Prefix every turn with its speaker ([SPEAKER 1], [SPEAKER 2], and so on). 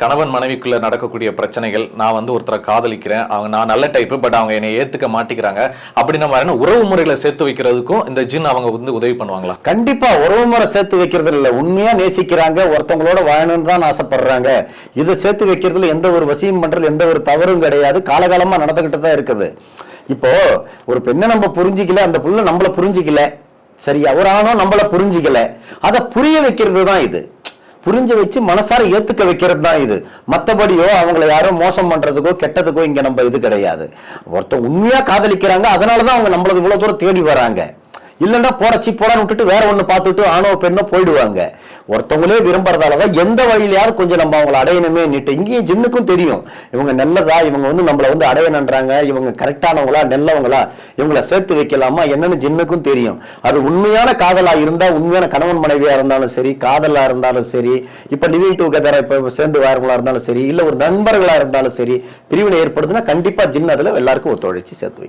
[SPEAKER 1] கணவன் மனைவிக்குள்ள நடக்கக்கூடிய பிரச்சனைகள், நான் வந்து ஒருத்தரை காதலிக்கிறேன், அவங்க நான் நல்ல டைப், பட் அவங்க என்னை ஏத்துக்க மாட்டேங்கிறாங்க அப்படின்ற மாதிரியான உறவு முறைகளை சேர்த்து வைக்கிறதுக்கும் இந்த ஜின் அவங்க வந்து உதவி பண்ணுவாங்களா?
[SPEAKER 2] கண்டிப்பா உறவு முறை சேர்த்து வைக்கிறது இல்ல, உண்மையா நேசிக்கிறாங்க, ஒருத்தவங்களோட வாழணும்னு தான் ஆசைப்படுறாங்க. இதை சேர்த்து வைக்கிறதுல எந்த ஒரு வசியம் பண்றது எந்த ஒரு தவறும் கிடையாது, காலகாலமா நடந்துகிட்டு தான் இருக்குது. இப்போ ஒரு பெண்ணை நம்ம புரிஞ்சிக்கல, அந்த புள்ள நம்மள புரிஞ்சிக்கல, சரியா, ஒரு ஆணும் நம்மள புரிஞ்சிக்கல, அதை புரிய வைக்கிறது தான் இது. புரிஞ்சு வச்சு மனசார ஏத்துக்க வைக்கிறது தான் இது. மற்றபடியோ அவங்களை யாரும் மோசம் பண்றதுக்கோ கெட்டதுக்கோ இங்க நம்ம இது கிடையாது. ஒருத்தர் உண்மையா காதலிக்கிறாங்க, அதனாலதான் அவங்க நம்மளது இவ்வளவு தூரம் தேடி வராங்க. இல்லைன்னா போடச்சி போடான்னு விட்டுட்டு வேற ஒண்ணு பார்த்துட்டு ஆணோ பெண்ணோ போயிடுவாங்க. ஒருத்தவங்களே விரும்புறதாலதான் எந்த வழியிலையாவது கொஞ்சம் நம்ம அவங்களை அடையணுமே நீட்டு. இங்கேயும் ஜின்னுக்கும் தெரியும் இவங்க நல்லதா, இவங்க வந்து நம்மளை வந்து அடையணுன்றாங்க, இவங்க கரெக்டானவங்களா நல்லவங்களா, இவங்களை சேர்த்து வைக்கலாமா என்னன்னு ஜின்னுக்கும் தெரியும். அது உண்மையான காதலா இருந்தா, உண்மையான கணவன் மனைவியா இருந்தாலும் சரி, காதலா இருந்தாலும் சரி, இப்ப லிவிங் டுகெதரா இப்ப சேர்ந்து வாரங்களா இருந்தாலும் சரி, இல்ல ஒரு நண்பர்களா இருந்தாலும் சரி, பிரிவினை ஏற்படுதுன்னா கண்டிப்பா ஜின் அதுல எல்லாருக்கும் ஒத்துழைச்சு சேர்த்து வைக்கும்.